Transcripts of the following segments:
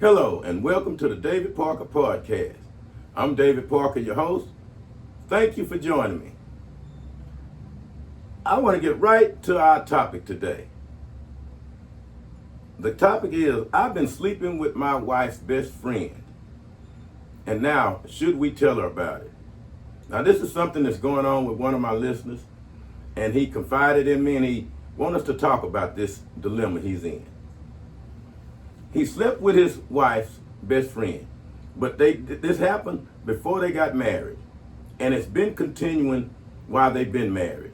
Hello, and welcome to the David Parker Podcast. I'm David Parker, your host. Thank you for joining me. I want to get right to our topic today. The topic is I've been sleeping with my wife's best friend. And now, should we tell her about it? Now, this is something that's going on with one of my listeners, and he confided in me and he wants us to talk about this dilemma he's in. He slept with his wife's best friend, but this happened before they got married, and it's been continuing while they've been married.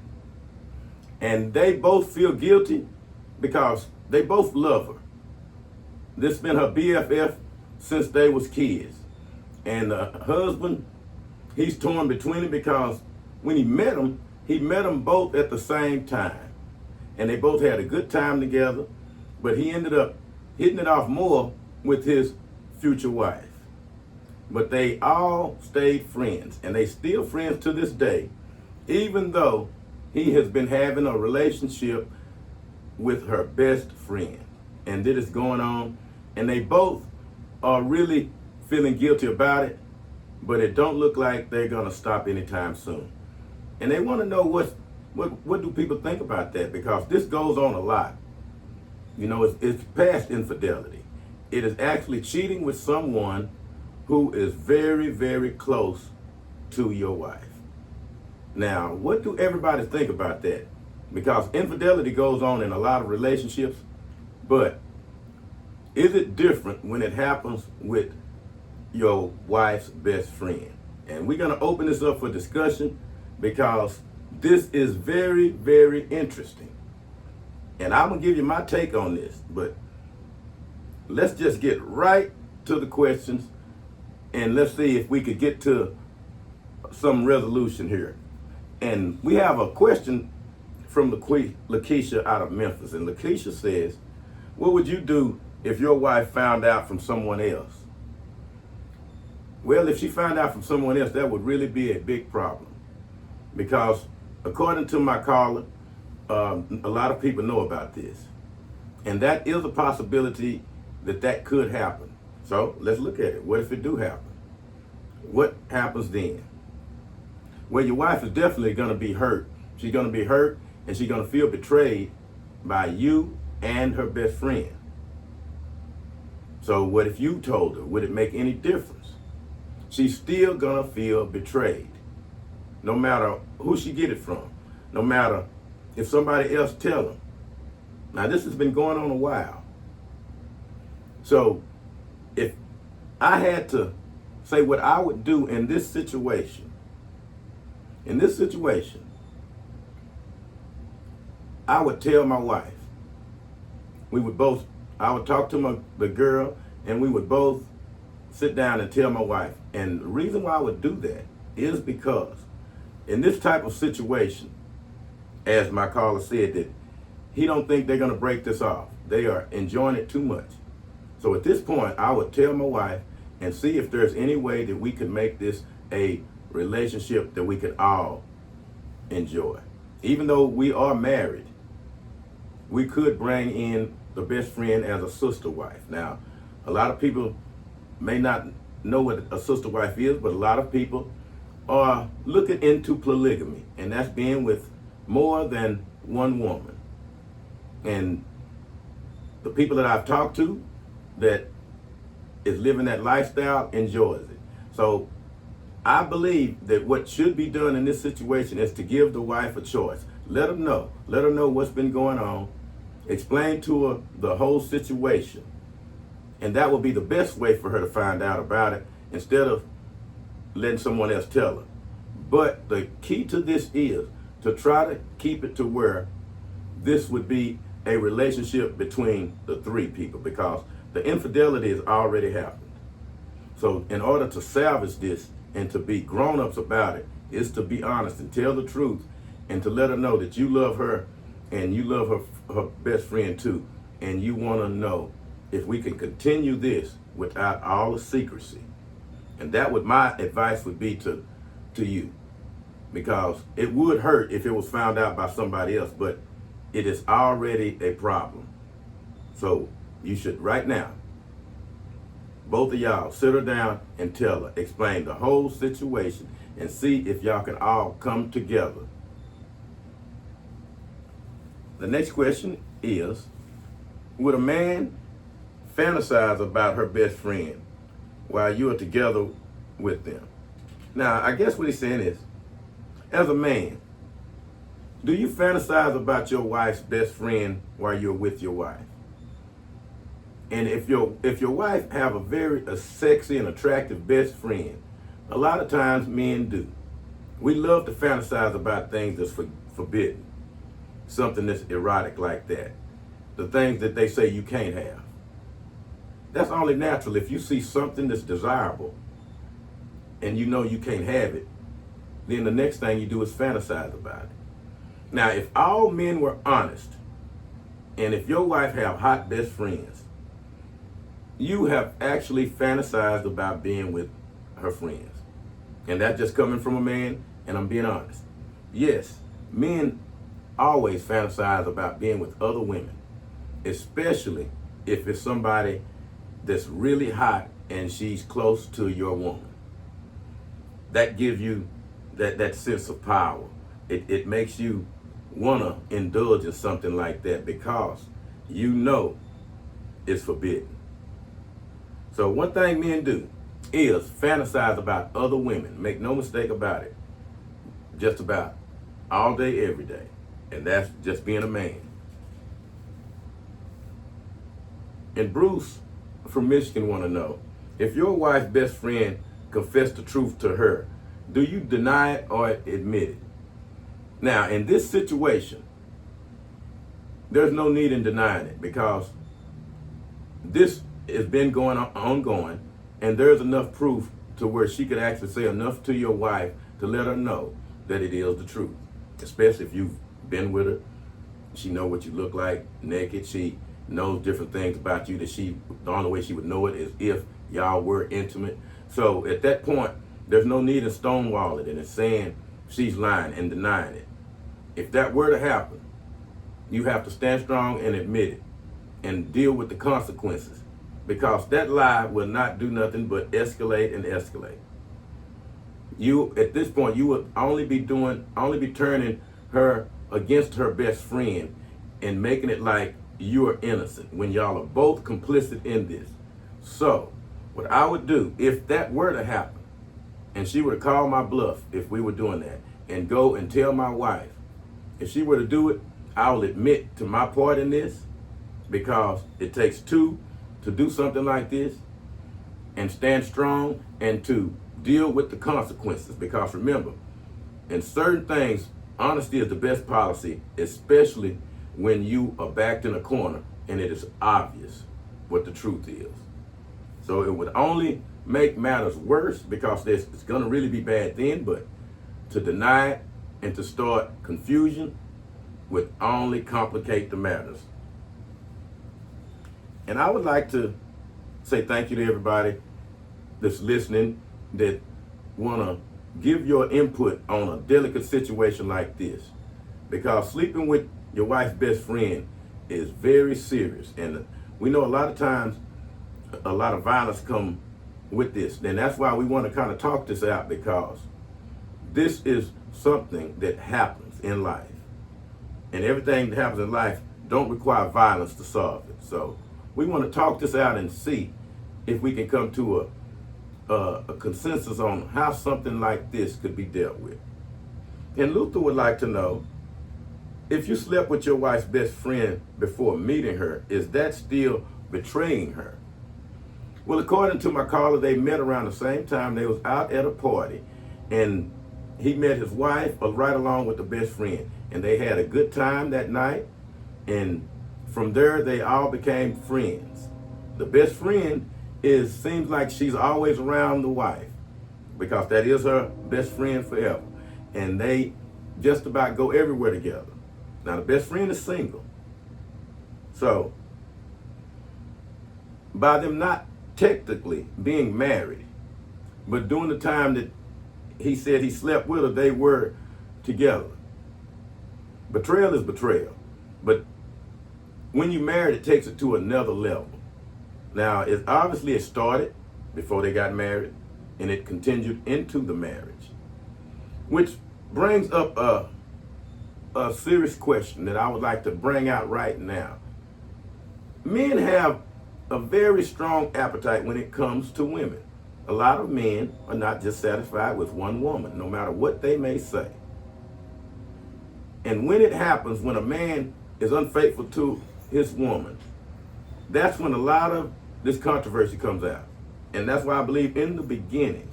And they both feel guilty because they both love her. This has been her BFF since they was kids. And the husband, he's torn between it because when he met them both at the same time. And they both had a good time together, but he ended up hitting it off more with his future wife. But they all stayed friends, and they still friends to this day, even though he has been having a relationship with her best friend. And it is going on, and they both are really feeling guilty about it, but it don't look like they're gonna stop anytime soon. And they want to know what do people think about that, because this goes on a lot. You know, it's past infidelity. It is actually cheating with someone who is very, very close to your wife. Now, what do everybody think about that? Because infidelity goes on in a lot of relationships, but is it different when it happens with your wife's best friend? And we're going to open this up for discussion because this is very, very interesting. And I'm going to give you my take on this, but let's just get right to the questions and let's see if we could get to some resolution here. And we have a question from Lakeisha out of Memphis. And Lakeisha says, what would you do if your wife found out from someone else? Well, if she found out from someone else, that would really be a big problem. Because according to my caller, a lot of people know about this. And that is a possibility that could happen. So let's look at it. What if it do happen? What happens then? Well, your wife is definitely going to be hurt. She's going to be hurt, and she's going to feel betrayed by you and her best friend. So what if you told her? Would it make any difference? She's still going to feel betrayed, no matter who she get it from, no matter if somebody else tell them. Now, this has been going on a while. So if I had to say what I would do in this situation, I would tell my wife. I would talk to the girl, and we would both sit down and tell my wife. And the reason why I would do that is because in this type of situation, as my caller said, that he don't think they're going to break this off. They are enjoying it too much. So at this point, I would tell my wife and see if there's any way that we could make this a relationship that we could all enjoy. Even though we are married, we could bring in the best friend as a sister wife. Now, a lot of people may not know what a sister wife is, but a lot of people are looking into polygamy, and that's being with more than one woman. And the people that I've talked to that is living that lifestyle enjoys it. So I believe that what should be done in this situation is to give the wife a choice. Let her know what's been going on. Explain to her the whole situation. And that will be the best way for her to find out about it instead of letting someone else tell her. But the key to this is to try to keep it to where this would be a relationship between the three people, because the infidelity has already happened. So in order to salvage this and to be grown-ups about it, is to be honest and tell the truth and to let her know that you love her and you love her best friend too. And you want to know if we can continue this without all the secrecy. And that would, my advice would be to you, because it would hurt if it was found out by somebody else, but it is already a problem. So you should right now both of y'all sit her down and tell her, explain the whole situation, and see if y'all can all come together. The next question is, would a man fantasize about her best friend while you are together with them? Now, I guess what he's saying is, as a man, do you fantasize about your wife's best friend while you're with your wife? And if your wife have a sexy and attractive best friend, a lot of times men do. We love to fantasize about things that's forbidden, something that's erotic like that, the things that they say you can't have. That's only natural. If you see something that's desirable and you know you can't have it, then the next thing you do is fantasize about it. Now, if all men were honest, and if your wife have hot best friends, you have actually fantasized about being with her friends. And that's just coming from a man, and I'm being honest. Yes, men always fantasize about being with other women, especially if it's somebody that's really hot and she's close to your woman. That gives you that sense of power. It makes you want to indulge in something like that because you know it's forbidden. So one thing men do is fantasize about other women. Make no mistake about it. Just about all day, every day. And that's just being a man. And Bruce from Michigan want to know, if your wife's best friend confessed the truth to her, do you deny it or admit it? Now, in this situation, there's no need in denying it because this has been ongoing, and there's enough proof to where she could actually say enough to your wife to let her know that it is the truth. Especially if you've been with her, she know what you look like naked. She knows different things about you that the only way she would know it is if y'all were intimate. So at that point, there's no need to stonewall it and it's saying she's lying and denying it. If that were to happen, you have to stand strong and admit it and deal with the consequences, because that lie will not do nothing but escalate and escalate. You, at this point, you would only be turning her against her best friend and making it like you are innocent when y'all are both complicit in this. So what I would do if that were to happen and she were to call my bluff, if we were doing that, and go and tell my wife, if she were to do it, I will admit to my part in this, because it takes two to do something like this and stand strong and to deal with the consequences. Because remember, in certain things, honesty is the best policy, especially when you are backed in a corner and it is obvious what the truth is. So it would only make matters worse, because it's going to really be bad then, but to deny it and to start confusion would only complicate the matters. And I would like to say thank you to everybody that's listening, that want to give your input on a delicate situation like this, because sleeping with your wife's best friend is very serious. And we know a lot of times a lot of violence come with this. And that's why we want to kind of talk this out, because this is something that happens in life. And everything that happens in life don't require violence to solve it. So we want to talk this out and see if we can come to a consensus on how something like this could be dealt with. And Luther would like to know, if you slept with your wife's best friend before meeting her, is that still betraying her? Well, according to my caller, they met around the same time. They was out at a party, and he met his wife right along with the best friend, and they had a good time that night. And from there, they all became friends. The best friend seems like she's always around the wife, because that is her best friend forever. And they just about go everywhere together. Now, the best friend is single. So, by them not technically being married, but during the time that he said he slept with her, they were together. Betrayal is betrayal. But when you married, it takes it to another level. Now, it started before they got married, and it continued into the marriage, which brings up a serious question that I would like to bring out right now. Men have a very strong appetite when it comes to women. A lot of men are not just satisfied with one woman, no matter what they may say. And when it happens, when a man is unfaithful to his woman, that's when a lot of this controversy comes out. And that's why I believe in the beginning,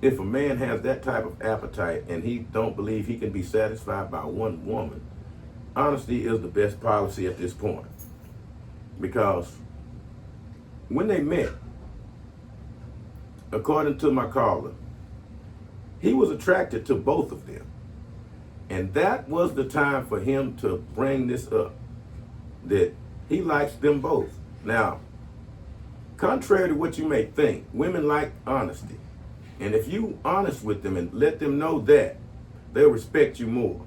if a man has that type of appetite and he don't believe he can be satisfied by one woman, honesty is the best policy at this point. Because when they met, according to my caller, he was attracted to both of them. And that was the time for him to bring this up, that he likes them both. Now, contrary to what you may think, women like honesty. And if you honest with them and let them know that, they'll respect you more.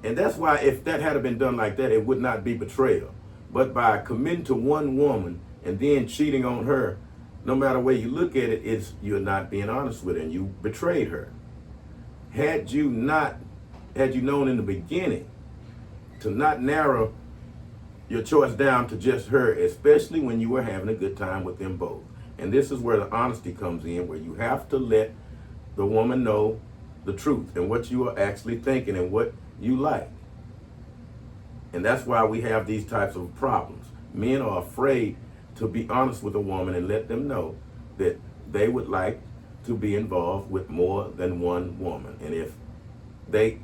And that's why if that had been done like that, it would not be betrayal. But by committing to one woman and then cheating on her, no matter where you look at it, it's you're not being honest with her and you betrayed her. Had you known in the beginning to not narrow your choice down to just her, especially when you were having a good time with them both. And this is where the honesty comes in, where you have to let the woman know the truth and what you are actually thinking and what you like. And that's why we have these types of problems. Men are afraid to be honest with a woman and let them know that they would like to be involved with more than one woman. And if they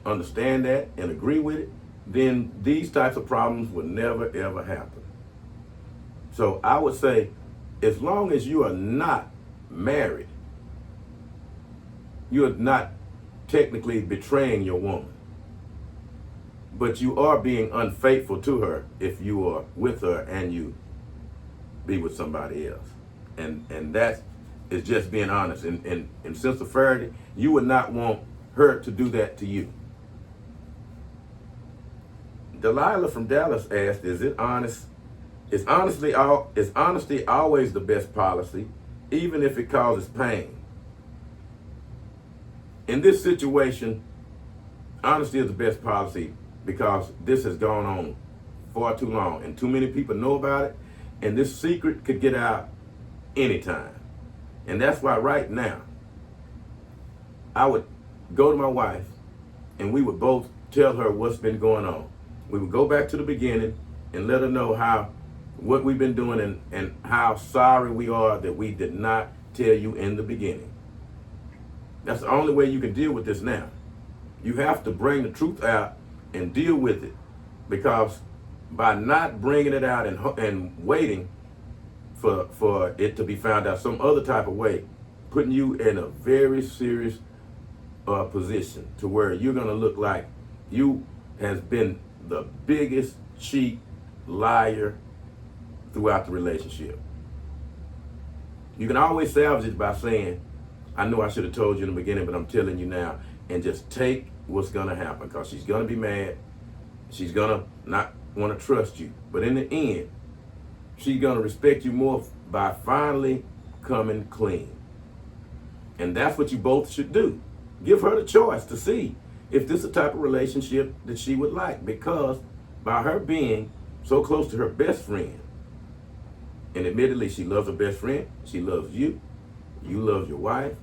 understand that and agree with it, then these types of problems will never, ever happen. So I would say, as long as you are not married, you are not technically betraying your woman. But you are being unfaithful to her if you are with her and you be with somebody else. And that is just being honest. And in sense of fairness, you would not want her to do that to you. Delilah from Dallas asked, is honesty always the best policy, even if it causes pain? In this situation, honesty is the best policy because this has gone on far too long and too many people know about it, and this secret could get out anytime. And that's why right now, I would go to my wife and we would both tell her what's been going on. We would go back to the beginning and let her know what we've been doing and how sorry we are that we did not tell you in the beginning. That's the only way you can deal with this now. You have to bring the truth out and deal with it, because by not bringing it out and waiting for it to be found out some other type of way, putting you in a very serious position to where you're going to look like you has been the biggest cheat, liar throughout the relationship. You can always salvage it by saying, I know I should have told you in the beginning, but I'm telling you now, and just take what's going to happen, because she's going to be mad. She's going to not want to trust you. But in the end, she's going to respect you more by finally coming clean. And that's what you both should do. Give her the choice to see if this is the type of relationship that she would like, because by her being so close to her best friend, and admittedly she loves her best friend, she loves you, you love your wife,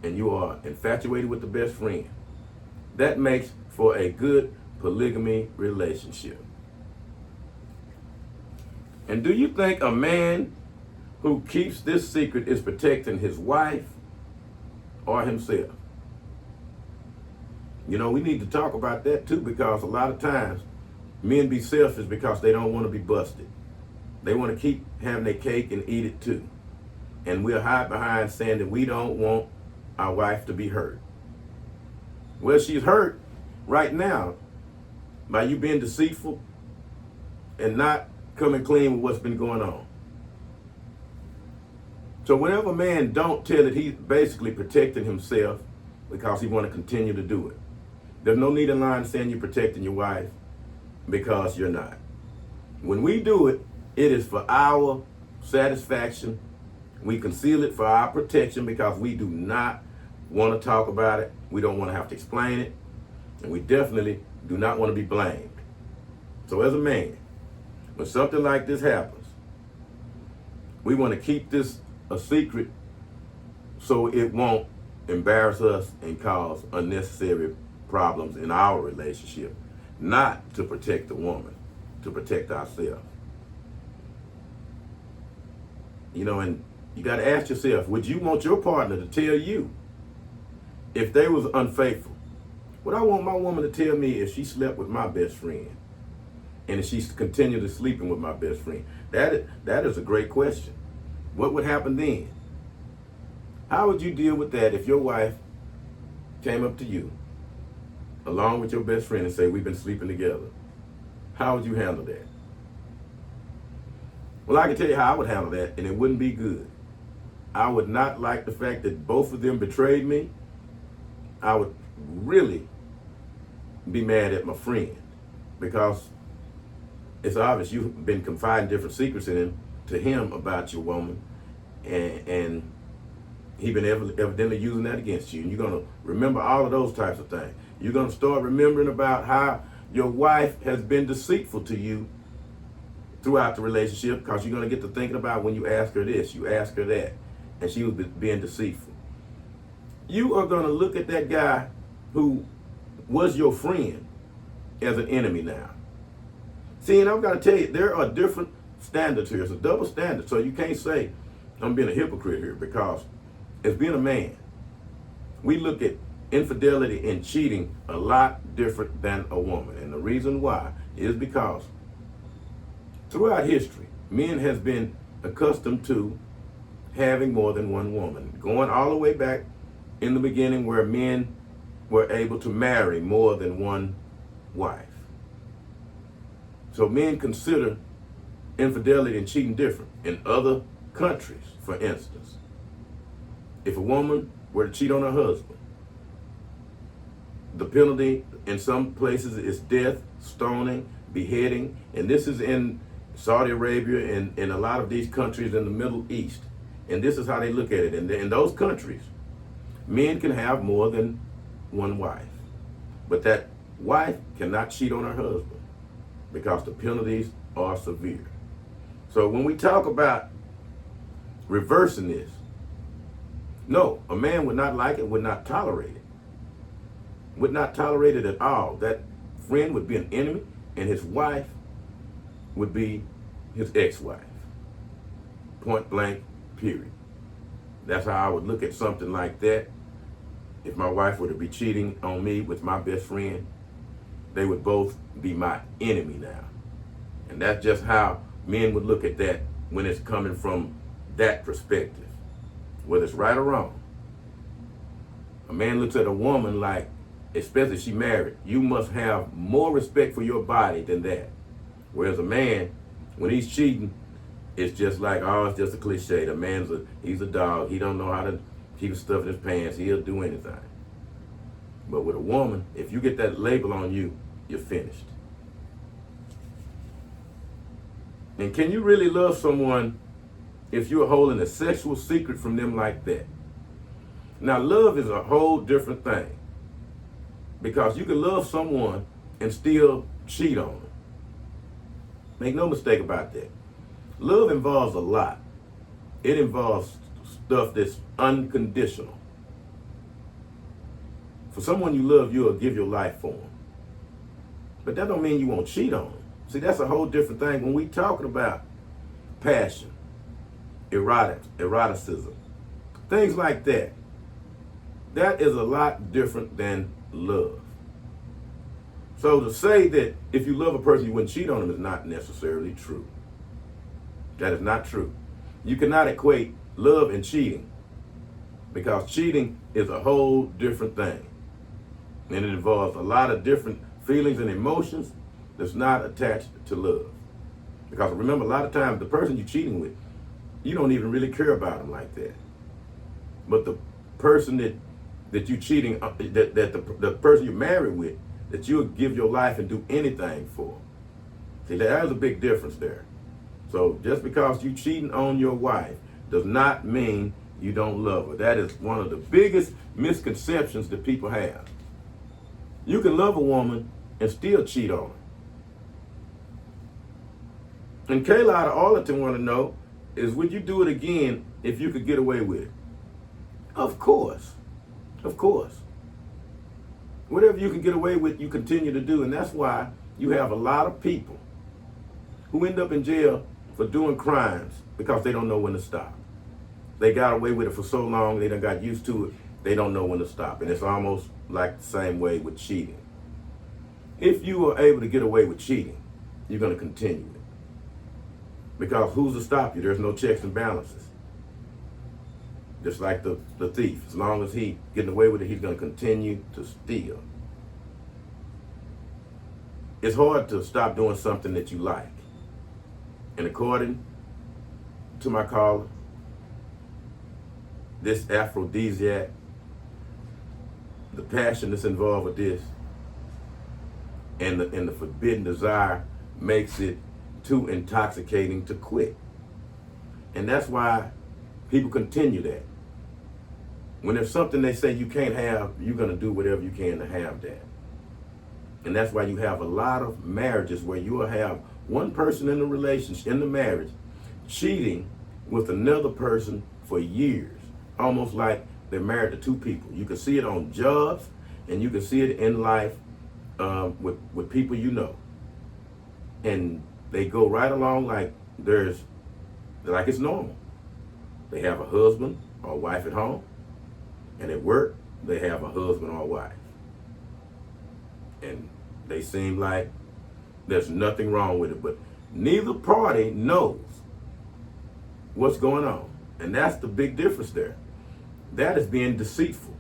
and you are infatuated with the best friend. That makes for a good polygamy relationship. And do you think a man who keeps this secret is protecting his wife or himself? You know, we need to talk about that too, because a lot of times men be selfish because they don't want to be busted. They want to keep having their cake and eat it too. And we'll hide behind saying that we don't want our wife to be hurt. Well, she's hurt right now by you being deceitful and not coming clean with what's been going on. So whenever a man don't tell it, he's basically protecting himself because he want to continue to do it. There's no need in line saying you're protecting your wife, because you're not. When we do it, it is for our satisfaction. We conceal it for our protection because we do not want to talk about it. We don't want to have to explain it. And we definitely do not want to be blamed. So as a man, when something like this happens, we want to keep this a secret so it won't embarrass us and cause unnecessary problems in our relationship, not to protect the woman, to protect ourselves. You know, and you got to ask yourself, would you want your partner to tell you if they was unfaithful? Would I want my woman to tell me if she slept with my best friend and if she's continually sleeping with my best friend? That is a great question. What would happen then? How would you deal with that if your wife came up to you along with your best friend and say, we've been sleeping together? How would you handle that? Well, I can tell you how I would handle that, and it wouldn't be good. I would not like the fact that both of them betrayed me. I would really be mad at my friend because it's obvious you've been confiding different secrets to him about your woman, and he's been evidently using that against you. And you're going to remember all of those types of things. You're going to start remembering about how your wife has been deceitful to you throughout the relationship, because you're going to get to thinking about when you ask her this, you ask her that, and she was being deceitful. You are going to look at that guy who was your friend as an enemy now. See, and I've got to tell you, there are different standards here. It's a double standard. So you can't say I'm being a hypocrite here, because as being a man, we look at infidelity and cheating a lot different than a woman. And the reason why is because throughout history, men has been accustomed to having more than one woman, going all the way back in the beginning where men were able to marry more than one wife. So men consider infidelity and cheating different. In other countries, for instance, if a woman were to cheat on her husband, the penalty in some places is death, stoning, beheading, and this is in Saudi Arabia and in a lot of these countries in the Middle East. And this is how they look at it. And in those countries, men can have more than one wife, but that wife cannot cheat on her husband because the penalties are severe. So when we talk about reversing this, no, a man would not like it, would not tolerate it. Would not tolerate it at all. That friend would be an enemy, and his wife would be his ex-wife. Point blank, period. That's how I would look at something like that. If my wife were to be cheating on me with my best friend, they would both be my enemy now. And that's just how men would look at that when it's coming from that perspective, whether it's right or wrong. A man looks at a woman like, especially if she married, you must have more respect for your body than that. Whereas a man, when he's cheating, it's just like, oh, it's just a cliche. The he's a dog. He don't know how to keep his stuff in his pants. He'll do anything. But with a woman, if you get that label on you, you're finished. And can you really love someone if you're holding a sexual secret from them like that? Now, love is a whole different thing, because you can love someone and still cheat on them. Make no mistake about that. Love involves a lot. It involves stuff that's unconditional. For someone you love, you'll give your life for them. But that don't mean you won't cheat on them. See, that's a whole different thing. When we talking about passion, eroticism, things like that, that is a lot different than love. So to say that if you love a person, you wouldn't cheat on them is not necessarily true. That is not true. You cannot equate love and cheating, because cheating is a whole different thing. And it involves a lot of different feelings and emotions that's not attached to love. Because remember, a lot of times the person you're cheating with, you don't even really care about them like that. But the person that you're cheating, the person you're married with, that you'll give your life and do anything for, See, there's a big difference there. So just because you cheating on your wife does not mean you don't love her. That is one of the biggest misconceptions that people have. You can love a woman and still cheat on her. And Kayla out of Arlington want to know is, would you do it again if you could get away with it? Of course. Of course. Whatever you can get away with, you continue to do. And that's why you have a lot of people who end up in jail for doing crimes because they don't know when to stop. They got away with it for so long, they done got used to it, they don't know when to stop. And it's almost like the same way with cheating. If you are able to get away with cheating, you're going to continue it. Because who's to stop you? There's no checks and balances. Just like the thief. As long as he getting away with it, he's going to continue to steal. It's hard to stop doing something that you like. And according to my caller, this aphrodisiac, the passion that's involved with this, and the forbidden desire makes it too intoxicating to quit. And that's why people continue that. When there's something they say you can't have, you're going to do whatever you can to have that. And that's why you have a lot of marriages where you will have one person in the relationship, in the marriage, cheating with another person for years. Almost like they're married to two people. You can see it on jobs, and you can see it in life with people you know. And they go right along like it's normal. They have a husband or a wife at home, and at work, they have a husband or a wife. And they seem like there's nothing wrong with it, but neither party knows what's going on. And that's the big difference there. That is being deceitful.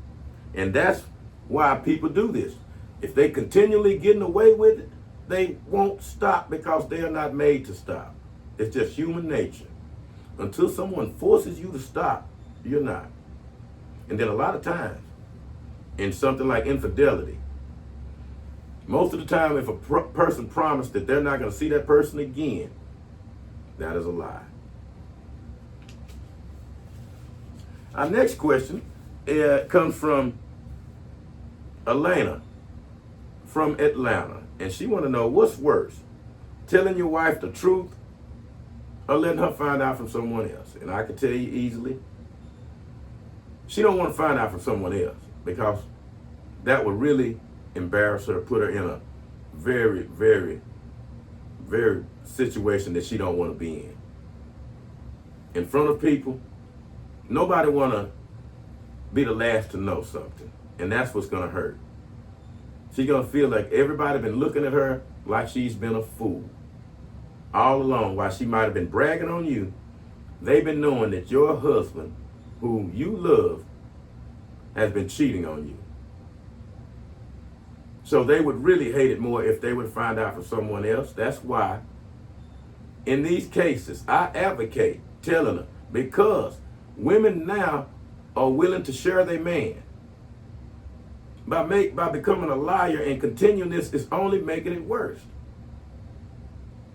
And that's why people do this. If they continually getting away with it, they won't stop because they are not made to stop. It's just human nature. Until someone forces you to stop, you're not. And then a lot of times, in something like infidelity, most of the time if a person promised that they're not going to see that person again, that is a lie. Our next question comes from Elena from Atlanta. And she want to know, what's worse, telling your wife the truth or letting her find out from someone else? And I can tell you easily, she don't want to find out from someone else because that would really embarrass her, put her in a very, very, very situation that she don't want to be in front of people. Nobody want to be the last to know something, and that's what's going to hurt. She's going to feel like everybody been looking at her like she's been a fool all along. While she might have been bragging on you, they've been knowing that your husband, who you love, has been cheating on you. So they would really hate it more if they would find out from someone else. That's why in these cases, I advocate telling her, because women now are willing to share their man. By becoming a liar and continuing this is only making it worse.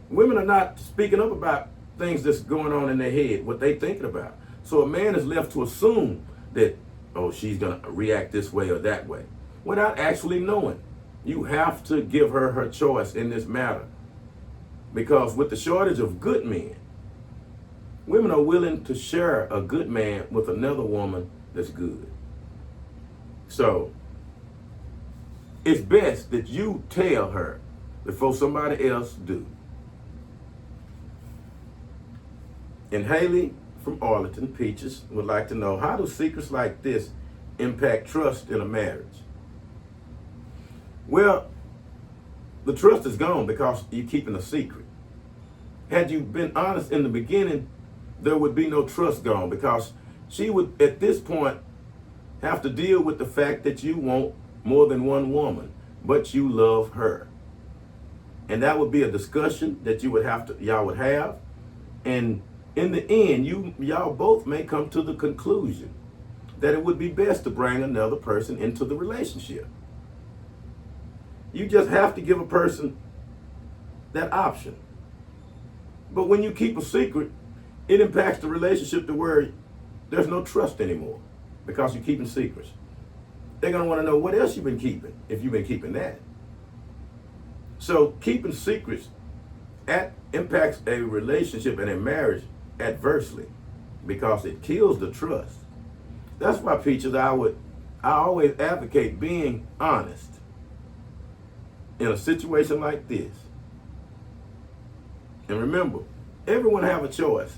Women are not speaking up about things that's going on in their head, what they thinking about. So a man is left to assume that, oh, she's going to react this way or that way, without actually knowing. You have to give her her choice in this matter. Because with the shortage of good men, women are willing to share a good man with another woman that's good. So it's best that you tell her before somebody else do. And Haley from Arlington, Peaches, would like to know, how do secrets like this impact trust in a marriage? Well, the trust is gone because you're keeping a secret. Had you been honest in the beginning, there would be no trust gone, because she would, at this point, have to deal with the fact that you want more than one woman, but you love her. And that would be a discussion that y'all would have. And in the end, y'all both may come to the conclusion that it would be best to bring another person into the relationship. You just have to give a person that option. But when you keep a secret, it impacts the relationship to where there's no trust anymore because you're keeping secrets. They're going to want to know what else you've been keeping if you've been keeping that. So keeping secrets impacts a relationship and a marriage adversely because it kills the trust. That's why, Peaches, I always advocate being honest in a situation like this. And remember, everyone have a choice.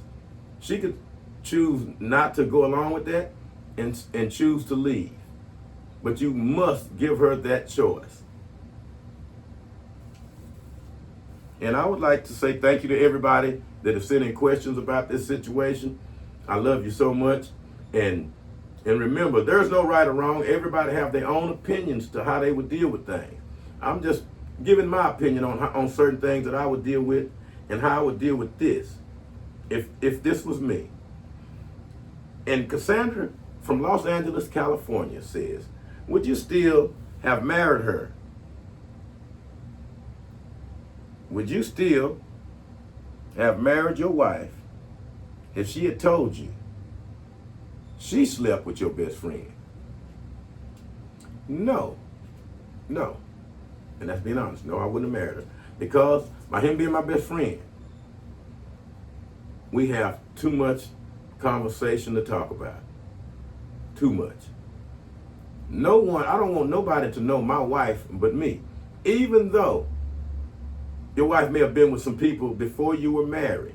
She could choose not to go along with that and choose to leave. But you must give her that choice. And I would like to say thank you to everybody that is sending questions about this situation. I love you so much. And remember, there's no right or wrong. Everybody have their own opinions to how they would deal with things. I'm just giving my opinion on certain things that I would deal with and how I would deal with this if this was me. And Cassandra from Los Angeles, California says, would you still have married her? Would you still have married your wife if she had told you she slept with your best friend? No. And that's being honest. No, I wouldn't have married her. Because by him being my best friend, we have too much conversation to talk about. Too much. I don't want nobody to know my wife but me. Even though your wife may have been with some people before you were married,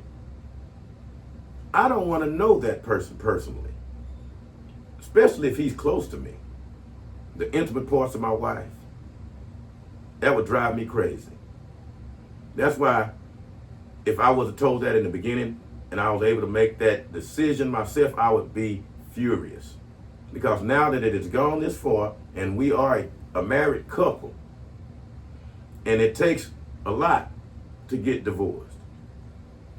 I don't want to know that person personally. Especially if he's close to me. The intimate parts of my wife. That would drive me crazy. That's why if I was told that in the beginning and I was able to make that decision myself, I would be furious. Because now that it has gone this far and we are a married couple, and it takes a lot to get divorced.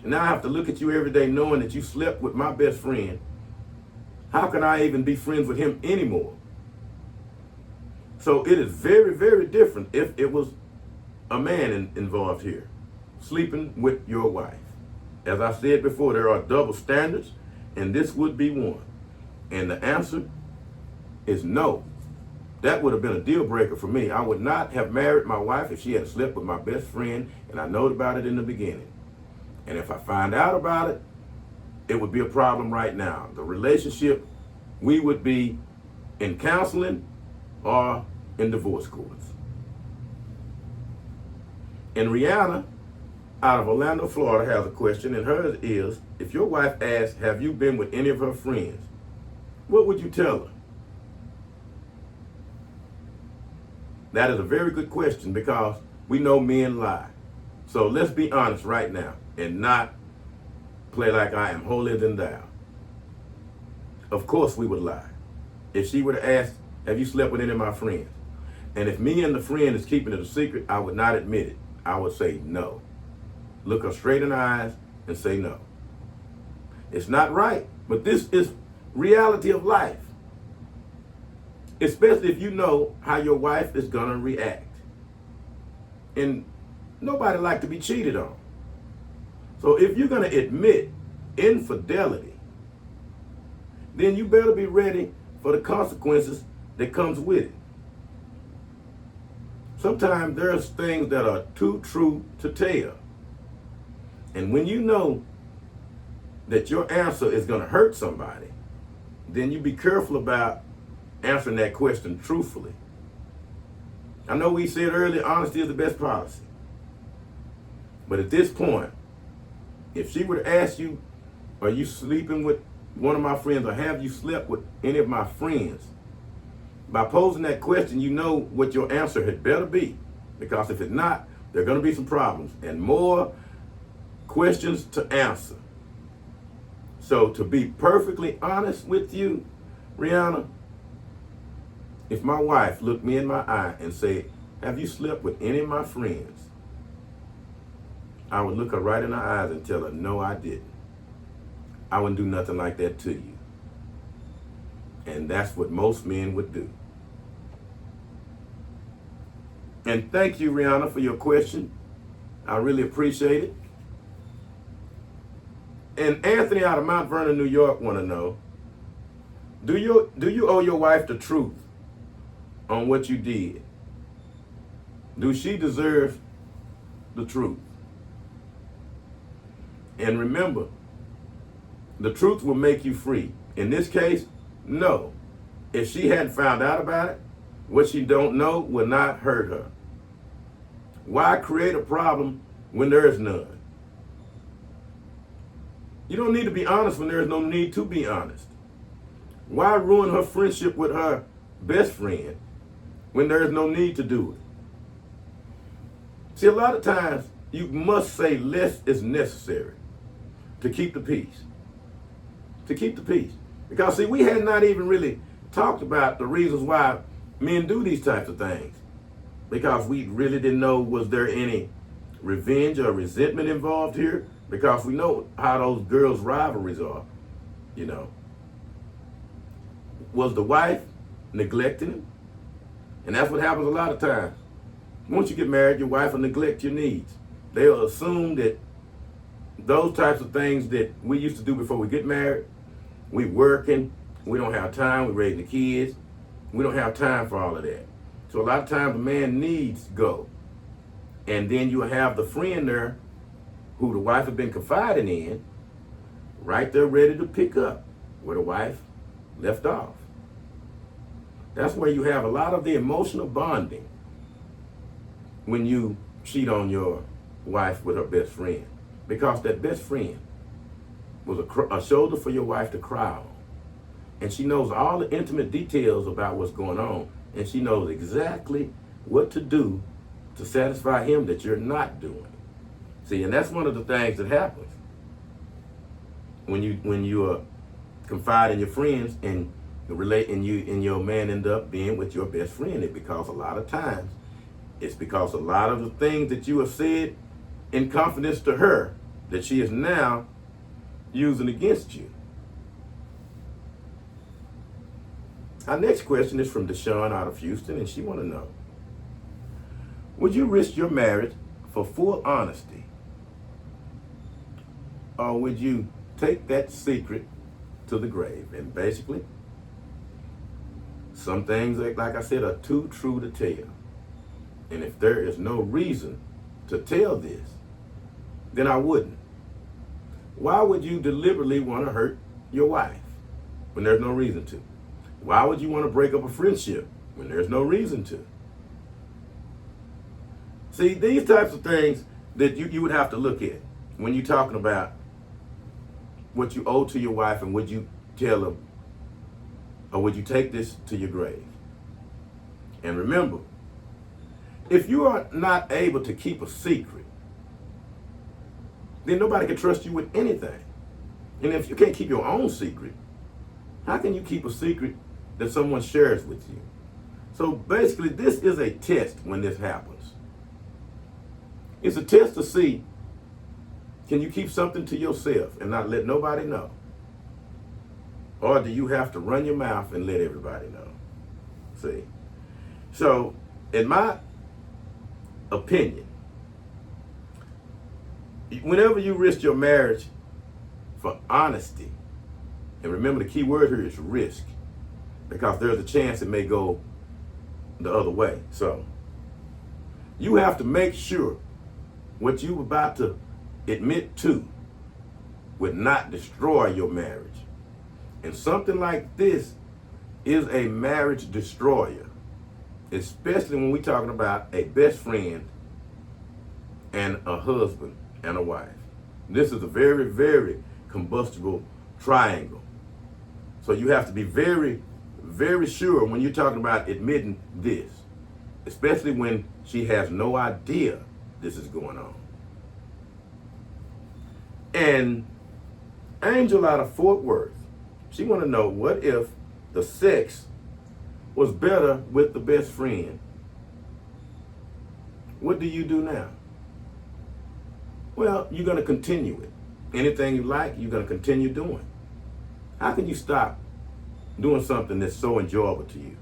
And now I have to look at you every day knowing that you slept with my best friend. How can I even be friends with him anymore? So it is very, very different if it was a man involved here, sleeping with your wife. As I said before, there are double standards, and this would be one. And the answer is no. That would have been a deal breaker for me. I would not have married my wife if she had slept with my best friend, and I know about it in the beginning. And if I find out about it, it would be a problem right now. The relationship, we would be in counseling or in divorce courts. And Rihanna, out of Orlando, Florida, has a question, and hers is, if your wife asks, have you been with any of her friends, what would you tell her? That is a very good question because we know men lie. So let's be honest right now and not play like I am holier than thou. Of course we would lie. If she were to ask, have you slept with any of my friends? And if me and the friend is keeping it a secret, I would not admit it. I would say no. Look her straight in the eyes and say no. It's not right, but this is reality of life. Especially if you know how your wife is going to react. And nobody likes to be cheated on. So if you're going to admit infidelity, then you better be ready for the consequences that comes with it. Sometimes there's things that are too true to tell. And when you know that your answer is going to hurt somebody, then you be careful about answering that question truthfully. I know we said earlier, honesty is the best policy. But at this point, if she were to ask you, are you sleeping with one of my friends, or have you slept with any of my friends? By posing that question, you know what your answer had better be. Because if it's not, there are going to be some problems and more questions to answer. So to be perfectly honest with you, Rihanna, if my wife looked me in my eye and said, have you slept with any of my friends? I would look her right in the eyes and tell her, no, I didn't. I wouldn't do nothing like that to you. And that's what most men would do. And thank you, Rihanna, for your question. I really appreciate it. And Anthony out of Mount Vernon, New York, want to know, do you owe your wife the truth on what you did? Do she deserve the truth? And remember, the truth will make you free. In this case, no. If she hadn't found out about it, what she don't know will not hurt her. Why create a problem when there is none? You don't need to be honest when there is no need to be honest. Why ruin her friendship with her best friend when there is no need to do it? See, a lot of times you must say less is necessary to keep the peace. To keep the peace. Because see, we had not even really talked about the reasons why men do these types of things. Because we really didn't know, was there any revenge or resentment involved here? Because we know how those girls' rivalries are, you know. Was the wife neglecting him? And that's what happens a lot of times. Once you get married, your wife will neglect your needs. They'll assume that those types of things that we used to do before we get married, we working, we don't have time, we raising the kids, we don't have time for all of that. So a lot of times a man needs go. And then you have the friend there who the wife has been confiding in, right there ready to pick up where the wife left off. That's where you have a lot of the emotional bonding when you cheat on your wife with her best friend. Because that best friend was a shoulder for your wife to cry on. And she knows all the intimate details about what's going on. And she knows exactly what to do to satisfy him that you're not doing. See, and that's one of the things that happens when you confide in your friends and relate, and your man end up being with your best friend. It's because a lot of times it's because a lot of the things that you have said in confidence to her that she is now using against you. Our next question is from Deshawn out of Houston, and she want to know, would you risk your marriage for full honesty? Or would you take that secret to the grave? And basically, some things, like I said, are too true to tell. And if there is no reason to tell this, then I wouldn't. Why would you deliberately want to hurt your wife when there's no reason to? Why would you want to break up a friendship when there's no reason to? See, these types of things that you would have to look at when you're talking about what you owe to your wife, and would you tell them, or would you take this to your grave? And remember, if you are not able to keep a secret, then nobody can trust you with anything. And if you can't keep your own secret, how can you keep a secret that someone shares with you? So basically, this is a test when this happens. It's a test to see, can you keep something to yourself and not let nobody know? Or do you have to run your mouth and let everybody know? See? So, in my opinion, whenever you risk your marriage for honesty, and remember the key word here is risk, because there's a chance it may go the other way. So, you have to make sure what you're about to admit to would not destroy your marriage. And something like this is a marriage destroyer, especially when we're talking about a best friend and a husband and a wife. This is a very, very combustible triangle. So you have to be very, very sure when you're talking about admitting this, especially when she has no idea this is going on. And Angel out of Fort Worth, she want to know, what if the sex was better with the best friend? What do you do now? Well, you're going to continue it. Anything you like, you're going to continue doing. How can you stop doing something that's so enjoyable to you?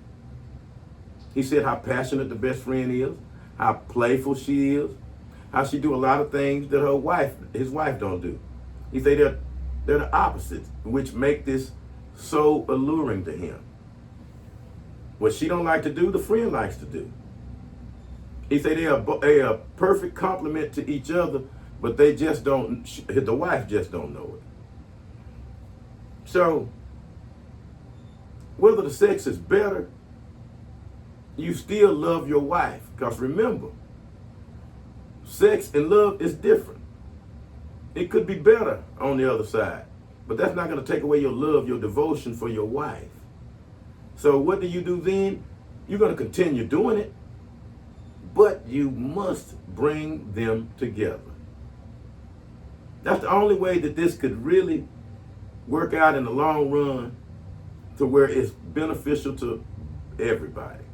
He said how passionate the best friend is, how playful she is, how she do a lot of things that his wife don't do. He say they're the opposites, which make this so alluring to him. What she don't like to do, the friend likes to do. He say they are a perfect complement to each other, but they just don't, the wife just don't know it. So, whether the sex is better, you still love your wife. Because remember, sex and love is different. It could be better on the other side, but that's not going to take away your love, your devotion for your wife. So what do you do then? You're going to continue doing it, but you must bring them together. That's the only way that this could really work out in the long run to where it's beneficial to everybody.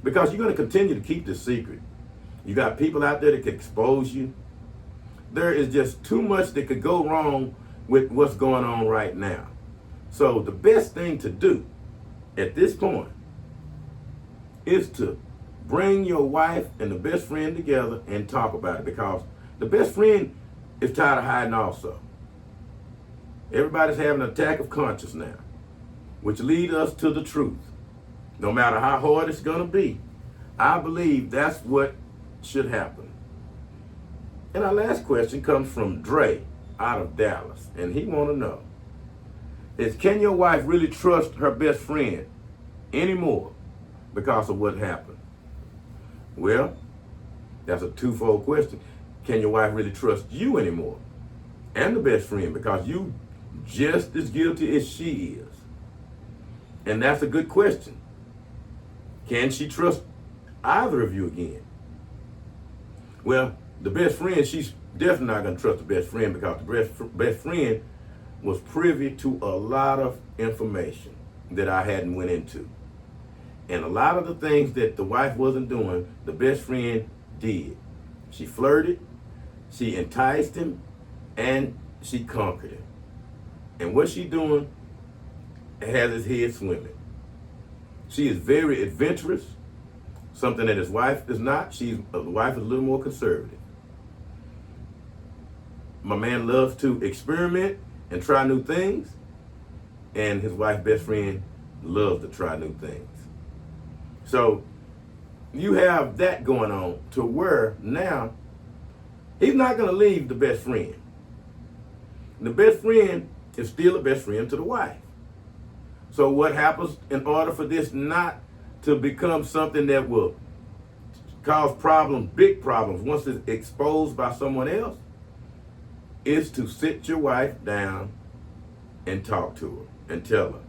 Because you're going to continue to keep this secret. You got people out there that can expose you. There is just too much that could go wrong with what's going on right now. So the best thing to do at this point is to bring your wife and the best friend together and talk about it, because the best friend is tired of hiding also. Everybody's having an attack of conscience now, which leads us to the truth. No matter how hard it's going to be, I believe that's what should happen. And our last question comes from Dre out of Dallas, and he want to know is, can your wife really trust her best friend anymore because of what happened? Well, that's a twofold question. Can your wife really trust you anymore and the best friend, because you just as guilty as she is? And that's a good question. Can she trust either of you again? Well, the best friend, she's definitely not going to trust the best friend, because the best friend was privy to a lot of information that I hadn't went into. And a lot of the things that the wife wasn't doing, the best friend did. She flirted, she enticed him, and she conquered him. And what she doing has his head swimming. She is very adventurous, something that his wife is not. The wife is a little more conservative. My man loves to experiment and try new things, and his wife's best friend loves to try new things. So you have that going on to where now he's not going to leave the best friend. The best friend is still a best friend to the wife. So what happens in order for this not to become something that will cause problems, big problems, once it's exposed by someone else, is to sit your wife down and talk to her and tell her,